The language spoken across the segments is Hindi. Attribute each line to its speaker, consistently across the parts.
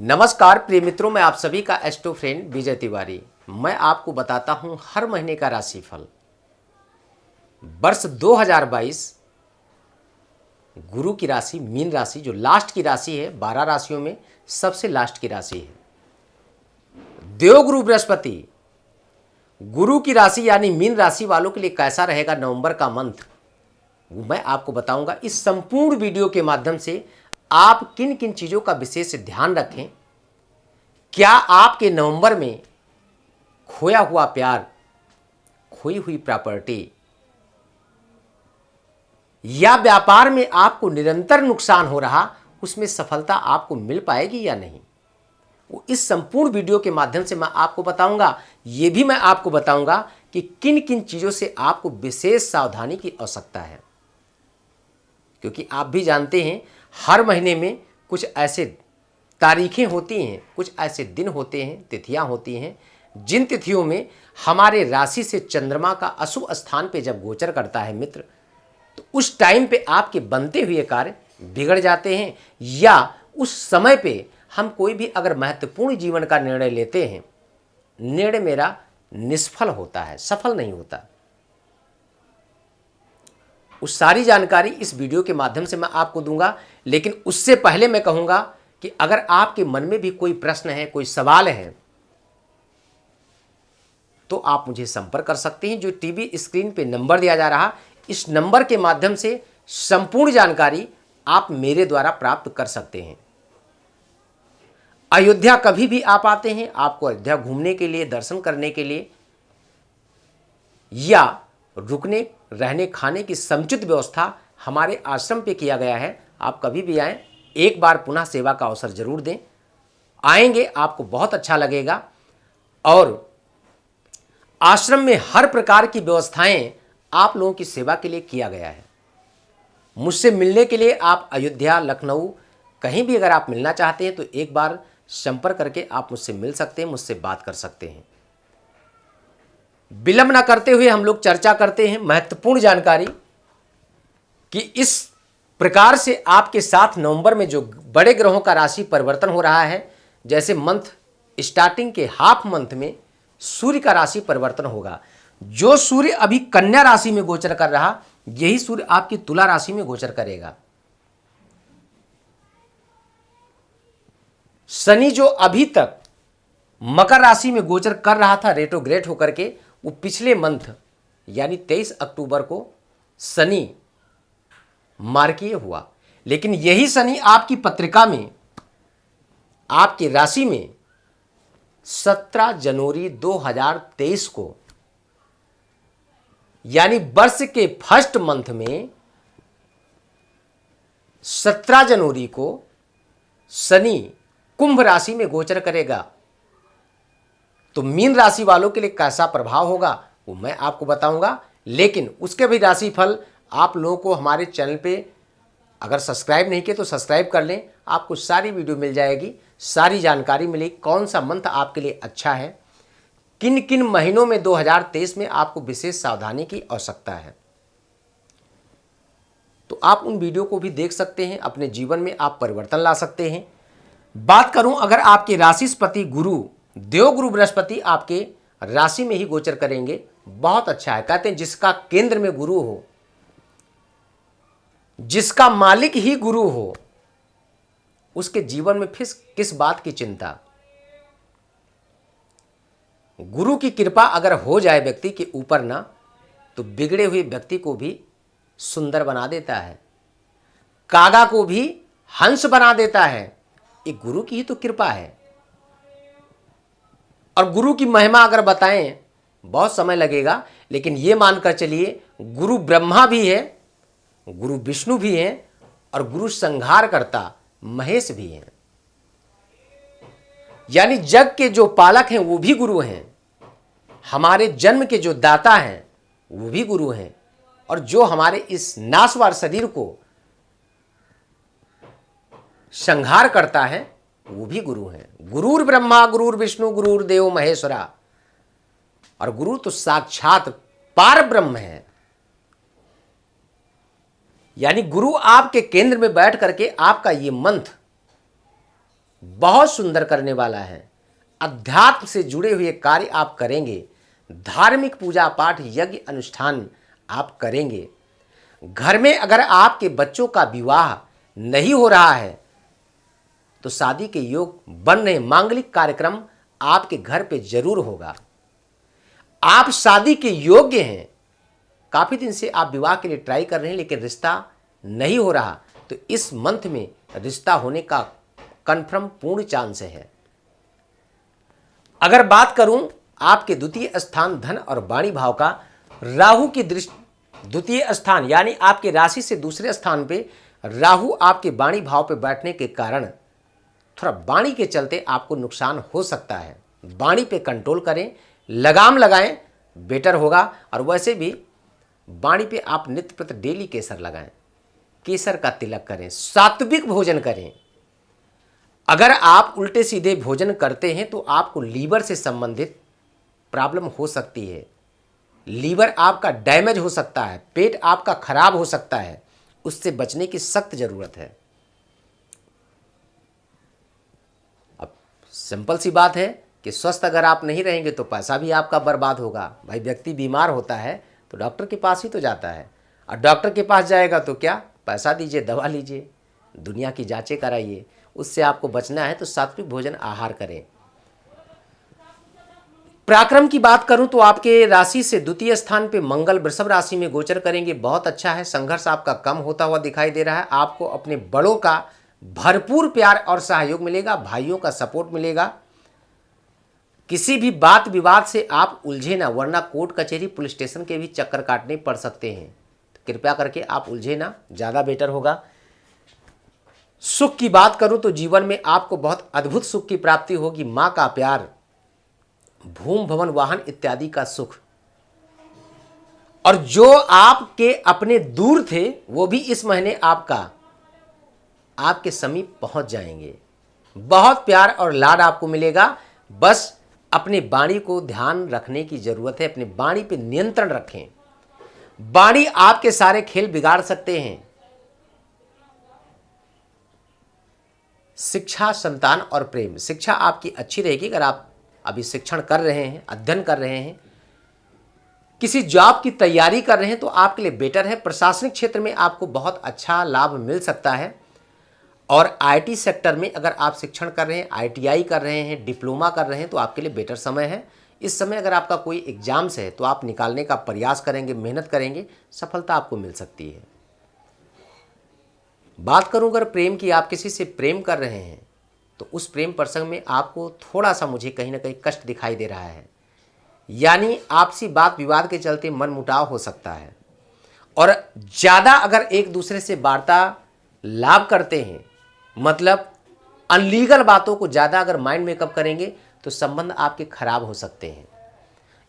Speaker 1: नमस्कार प्रिय मित्रों, मैं आप सभी का एस्ट्रो फ्रेंड विजय तिवारी। मैं आपको बताता हूं हर महीने का राशिफल। वर्ष 2022 गुरु की राशि मीन राशि जो लास्ट की राशि है, 12 राशियों में सबसे लास्ट की राशि है। देवगुरु बृहस्पति गुरु की राशि यानी मीन राशि वालों के लिए कैसा रहेगा नवंबर का मंथ, वो मैं आपको बताऊंगा। इस संपूर्ण वीडियो के माध्यम से आप किन किन चीज़ों का विशेष ध्यान रखें। क्या आपके नवंबर में खोया हुआ प्यार, खोई हुई प्रॉपर्टी या व्यापार में आपको निरंतर नुकसान हो रहा, उसमें सफलता आपको मिल पाएगी या नहीं, वो इस संपूर्ण वीडियो के माध्यम से मैं आपको बताऊंगा। ये भी मैं आपको बताऊंगा कि किन किन चीज़ों से आपको विशेष सावधानी की आवश्यकता है, क्योंकि आप भी जानते हैं हर महीने में कुछ ऐसे तारीखें होती हैं, कुछ ऐसे दिन होते हैं, तिथियां होती हैं, जिन तिथियों में हमारे राशि से चंद्रमा का अशुभ स्थान पे जब गोचर करता है मित्र, तो उस टाइम पे आपके बनते हुए कार्य बिगड़ जाते हैं, या उस समय पे हम कोई भी अगर महत्वपूर्ण जीवन का निर्णय लेते हैं, निर्णय मेरा निष्फल होता है, सफल नहीं होता। उस सारी जानकारी इस वीडियो के माध्यम से मैं आपको दूंगा। लेकिन उससे पहले मैं कहूंगा कि अगर आपके मन में भी कोई प्रश्न है, कोई सवाल है, तो आप मुझे संपर्क कर सकते हैं। जो टीवी स्क्रीन पे नंबर दिया जा रहा, इस नंबर के माध्यम से संपूर्ण जानकारी आप मेरे द्वारा प्राप्त कर सकते हैं। अयोध्या कभी भी आप आते हैं, आपको अयोध्या घूमने के लिए, दर्शन करने के लिए, या रुकने रहने खाने की समुचित व्यवस्था हमारे आश्रम पे किया गया है। आप कभी भी आएँ, एक बार पुनः सेवा का अवसर जरूर दें। आएंगे, आपको बहुत अच्छा लगेगा। और आश्रम में हर प्रकार की व्यवस्थाएं आप लोगों की सेवा के लिए किया गया है। मुझसे मिलने के लिए आप अयोध्या, लखनऊ कहीं भी अगर आप मिलना चाहते हैं तो एक बार संपर्क करके आप मुझसे मिल सकते हैं, मुझसे बात कर सकते हैं। विलंब ना करते हुए हम लोग चर्चा करते हैं महत्वपूर्ण जानकारी कि इस प्रकार से आपके साथ नवंबर में जो बड़े ग्रहों का राशि परिवर्तन हो रहा है। जैसे मंथ स्टार्टिंग के हाफ मंथ में सूर्य का राशि परिवर्तन होगा। जो सूर्य अभी कन्या राशि में गोचर कर रहा, यही सूर्य आपकी तुला राशि में गोचर करेगा। शनि जो अभी तक मकर राशि में गोचर कर रहा था रेट्रोग्रेड होकर के, वो पिछले मंथ यानी 23 अक्टूबर को शनि मार्कीय हुआ। लेकिन यही शनि आपकी पत्रिका में, आपकी राशि में 17 जनवरी 2023 को, यानी वर्ष के फर्स्ट मंथ में 17 जनवरी को शनि कुंभ राशि में गोचर करेगा। तो मीन राशि वालों के लिए कैसा प्रभाव होगा वो मैं आपको बताऊंगा। लेकिन उसके भी राशिफल आप लोगों को हमारे चैनल पे अगर सब्सक्राइब नहीं किए तो सब्सक्राइब कर लें। आपको सारी वीडियो मिल जाएगी, सारी जानकारी मिलेगी, कौन सा मंथ आपके लिए अच्छा है, किन किन महीनों में 2023 में आपको विशेष सावधानी की आवश्यकता है। तो आप उन वीडियो को भी देख सकते हैं, अपने जीवन में आप परिवर्तन ला सकते हैं। बात करूं अगर आपके राशिस्पति गुरु देवगुरु बृहस्पति आपके राशि में ही गोचर करेंगे, बहुत अच्छा है। कहते हैं जिसका केंद्र में गुरु हो, जिसका मालिक ही गुरु हो, उसके जीवन में फिर किस बात की चिंता। गुरु की कृपा अगर हो जाए व्यक्ति के ऊपर ना, तो बिगड़े हुए व्यक्ति को भी सुंदर बना देता है, कागा को भी हंस बना देता है। ये गुरु की ही तो कृपा है। और गुरु की महिमा अगर बताएं बहुत समय लगेगा, लेकिन ये मानकर चलिए गुरु ब्रह्मा भी है, गुरु विष्णु भी हैं, और गुरु संहार करता महेश भी हैं। यानी जग के जो पालक हैं वो भी गुरु हैं, हमारे जन्म के जो दाता हैं वो भी गुरु हैं, और जो हमारे इस नाशवान शरीर को संहार करता है वो भी गुरु हैं। गुरुर ब्रह्मा गुरुर विष्णु गुरुर देव महेश्वरा। और गुरु तो साक्षात पार ब्रह्म है। यानी गुरु आपके केंद्र में बैठ करके आपका ये मंथ बहुत सुंदर करने वाला है। अध्यात्म से जुड़े हुए कार्य आप करेंगे, धार्मिक पूजा पाठ यज्ञ अनुष्ठान आप करेंगे। घर में अगर आपके बच्चों का विवाह नहीं हो रहा है तो शादी के योग बन रहे, मांगलिक कार्यक्रम आपके घर पे जरूर होगा। आप शादी के योग्य हैं, काफी दिन से आप विवाह के लिए ट्राई कर रहे हैं लेकिन रिश्ता नहीं हो रहा, तो इस मंथ में रिश्ता होने का कंफर्म पूर्ण चांस है। अगर बात करूं आपके द्वितीय स्थान धन और वाणी भाव का, राहु की दृष्टि द्वितीय स्थान यानी आपके राशि से दूसरे स्थान पे राहु आपके वाणी भाव पे बैठने के कारण थोड़ा वाणी के चलते आपको नुकसान हो सकता है। वाणी पे कंट्रोल करें, लगाम लगाएं, बेटर होगा। और वैसे भी वाणी पे आप नित्य प्रति डेली केसर लगाएं, केसर का तिलक करें, सात्विक भोजन करें। अगर आप उल्टे सीधे भोजन करते हैं तो आपको लीवर से संबंधित प्रॉब्लम हो सकती है, लीवर आपका डैमेज हो सकता है, पेट आपका खराब हो सकता है, उससे बचने की सख्त जरूरत है। अब सिंपल सी बात है कि स्वस्थ अगर आप नहीं रहेंगे तो पैसा भी आपका बर्बाद होगा। भाई व्यक्ति बीमार होता है तो डॉक्टर के पास ही तो जाता है, और डॉक्टर के पास जाएगा तो क्या, पैसा दीजिए, दवा लीजिए, दुनिया की जांचें कराइए। उससे आपको बचना है तो सात्विक भोजन आहार करें। पराक्रम की बात करूं तो आपके राशि से द्वितीय स्थान पे मंगल वृषभ राशि में गोचर करेंगे, बहुत अच्छा है। संघर्ष आपका कम होता हुआ दिखाई दे रहा है। आपको अपने बड़ों का भरपूर प्यार और सहयोग मिलेगा, भाइयों का सपोर्ट मिलेगा। किसी भी बात विवाद से आप उलझे ना, वरना कोर्ट कचहरी पुलिस स्टेशन के भी चक्कर काटने पड़ सकते हैं। तो कृपया करके आप उलझे ना, ज़्यादा बेटर होगा। सुख की बात करूं तो जीवन में आपको बहुत अद्भुत सुख की प्राप्ति होगी। माँ का प्यार, भूमि भवन वाहन इत्यादि का सुख, और जो आपके अपने दूर थे वो भी इस महीने आपके समीप पहुंच जाएंगे। बहुत प्यार और लाड आपको मिलेगा। बस अपने वाणी को ध्यान रखने की जरूरत है, अपने वाणी पे नियंत्रण रखें। वाणी आपके सारे खेल बिगाड़ सकते हैं। शिक्षा, संतान और प्रेम, शिक्षा आपकी अच्छी रहेगी। अगर आप अभी शिक्षण कर रहे हैं, अध्ययन कर रहे हैं, किसी जॉब की तैयारी कर रहे हैं तो आपके लिए बेटर है। प्रशासनिक क्षेत्र में आपको बहुत अच्छा लाभ मिल सकता है। और आईटी सेक्टर में अगर आप शिक्षण कर रहे हैं, आईटीआई कर रहे हैं, डिप्लोमा कर रहे हैं तो आपके लिए बेटर समय है। इस समय अगर आपका कोई एग्जाम्स है तो आप निकालने का प्रयास करेंगे, मेहनत करेंगे, सफलता आपको मिल सकती है। बात करूं अगर प्रेम की, आप किसी से प्रेम कर रहे हैं तो उस प्रेम प्रसंग में आपको थोड़ा सा मुझे कहीं ना कहीं कष्ट दिखाई दे रहा है, यानी आपसी बात विवाद के चलते मनमुटाव हो सकता है। और ज़्यादा अगर एक दूसरे से वार्तालाप करते हैं, मतलब अनलीगल बातों को ज़्यादा अगर माइंड मेकअप करेंगे तो संबंध आपके खराब हो सकते हैं,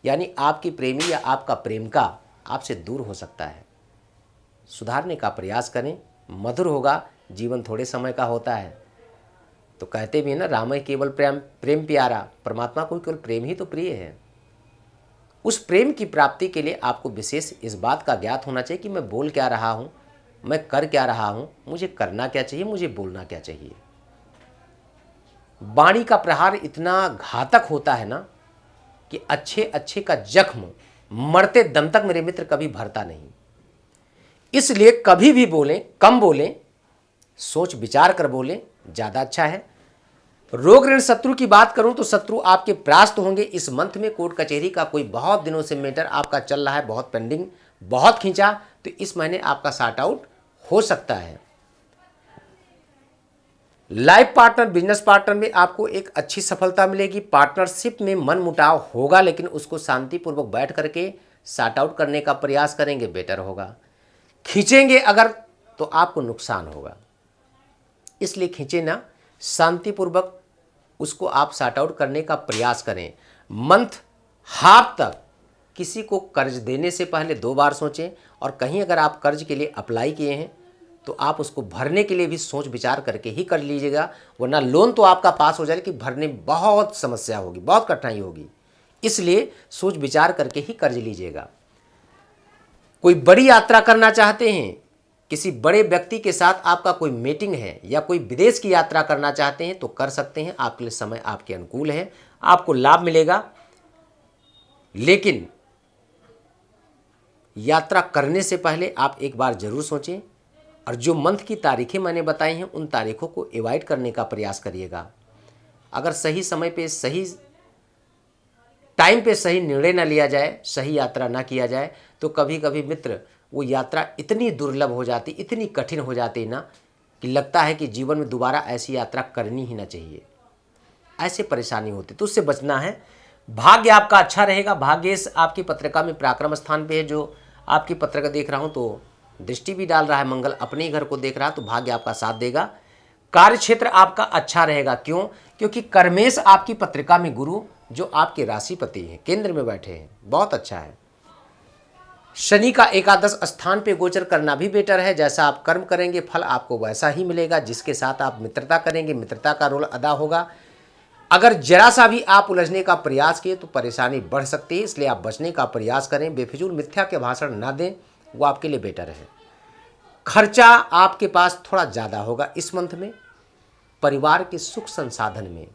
Speaker 1: यानी आपकी प्रेमी या आपका प्रेमिका आपसे दूर हो सकता है। सुधारने का प्रयास करें, मधुर होगा। जीवन थोड़े समय का होता है, तो कहते भी हैं ना, राम केवल प्रेम प्यारा, परमात्मा को केवल प्रेम ही तो प्रिय है। उस प्रेम की प्राप्ति के लिए आपको विशेष इस बात का ज्ञात होना चाहिए कि मैं बोल क्या रहा हूँ, मैं कर क्या रहा हूँ, मुझे करना क्या चाहिए, मुझे बोलना क्या चाहिए। वाणी का प्रहार इतना घातक होता है ना कि अच्छे अच्छे का जख्म मरते दम तक मेरे मित्र कभी भरता नहीं। इसलिए कभी भी बोलें, कम बोलें, सोच विचार कर बोलें, ज़्यादा अच्छा है। रोग ऋण शत्रु की बात करूं तो शत्रु आपके परास्त होंगे। इस मंथ में कोर्ट कचहरी का कोई बहुत दिनों से मैटर आपका चल रहा है, बहुत पेंडिंग, बहुत खींचा, तो इस महीने आपका सॉर्ट आउट हो सकता है। लाइफ पार्टनर, बिजनेस पार्टनर में आपको एक अच्छी सफलता मिलेगी। पार्टनरशिप में मनमुटाव होगा लेकिन उसको शांतिपूर्वक बैठ करके सॉर्ट आउट करने का प्रयास करेंगे, बेटर होगा। खींचेंगे अगर तो आपको नुकसान होगा, इसलिए खींचे ना, शांतिपूर्वक उसको आप सॉर्ट आउट करने का प्रयास करें। मंथ हाफ तक किसी को कर्ज देने से पहले 2 बार सोचें, और कहीं अगर आप कर्ज के लिए अप्लाई किए हैं तो आप उसको भरने के लिए भी सोच विचार करके ही कर लीजिएगा, वरना लोन तो आपका पास हो जाएगा कि भरने में बहुत समस्या होगी, बहुत कठिनाई होगी। इसलिए सोच विचार करके ही कर्ज लीजिएगा। कोई बड़ी यात्रा करना चाहते हैं, किसी बड़े व्यक्ति के साथ आपका कोई मीटिंग है या कोई विदेश की यात्रा करना चाहते हैं तो कर सकते हैं। आपके लिए समय आपके अनुकूल है, आपको लाभ मिलेगा। लेकिन यात्रा करने से पहले आप एक बार जरूर सोचें, और जो मंथ की तारीखें मैंने बताई हैं उन तारीखों को अवॉइड करने का प्रयास करिएगा। अगर सही समय पे, सही टाइम पे सही निर्णय ना लिया जाए, सही यात्रा ना किया जाए, तो कभी कभी मित्र वो यात्रा इतनी दुर्लभ हो जाती, इतनी कठिन हो जाती ना, कि लगता है कि जीवन में दोबारा ऐसी यात्रा करनी ही ना चाहिए। ऐसे परेशानी होती, तो उससे बचना है। भाग्य आपका अच्छा रहेगा। भाग्येश आपकी पत्रिका में पराक्रम स्थान पे है। जो आपकी पत्रिका देख रहा हूं तो दृष्टि भी डाल रहा है, मंगल अपने ही घर को देख रहा है, तो भाग्य आपका साथ देगा। कार्य क्षेत्र आपका अच्छा रहेगा। क्यों? क्योंकि कर्मेश आपकी पत्रिका में गुरु जो आपके राशिपति हैं, केंद्र में बैठे हैं, बहुत अच्छा है। शनि का एकादश स्थान पे गोचर करना भी बेटर है। जैसा आप कर्म करेंगे फल आपको वैसा ही मिलेगा। जिसके साथ आप मित्रता करेंगे, मित्रता का रोल अदा होगा। अगर जरा सा भी आप उलझने का प्रयास किए तो परेशानी बढ़ सकती है, इसलिए आप बचने का प्रयास करें। बेफिजूल मिथ्या के भाषण ना दें, वो आपके लिए बेटर है। खर्चा आपके पास थोड़ा ज़्यादा होगा इस मंथ में। परिवार के सुख संसाधन में,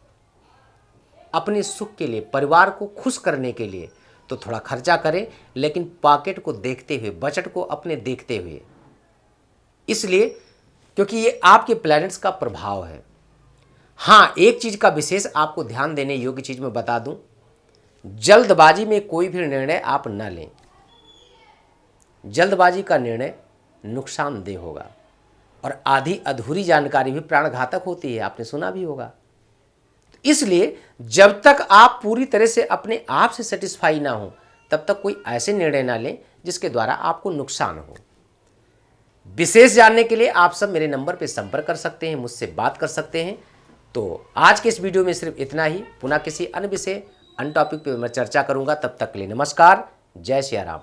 Speaker 1: अपने सुख के लिए, परिवार को खुश करने के लिए तो थोड़ा खर्चा करें, लेकिन पॉकेट को देखते हुए, बजट को अपने देखते हुए। इसलिए क्योंकि ये आपके प्लैनेट्स का प्रभाव है। हाँ, एक चीज़ का विशेष आपको ध्यान देने योग्य चीज़ मैं बता दूं, जल्दबाजी में कोई भी निर्णय आप न लें। जल्दबाजी का निर्णय नुकसानदेह होगा, और आधी अधूरी जानकारी भी प्राणघातक होती है, आपने सुना भी होगा। इसलिए जब तक आप पूरी तरह से अपने आप से सेटिस्फाई ना हो, तब तक कोई ऐसे निर्णय ना लें जिसके द्वारा आपको नुकसान हो। विशेष जानने के लिए आप सब मेरे नंबर पर संपर्क कर सकते हैं, मुझसे बात कर सकते हैं। तो आज के इस वीडियो में सिर्फ इतना ही। पुनः किसी अन्य विषय, अन्य टॉपिक पर मैं चर्चा करूंगा। तब तक के लिए नमस्कार, जय सिया राम।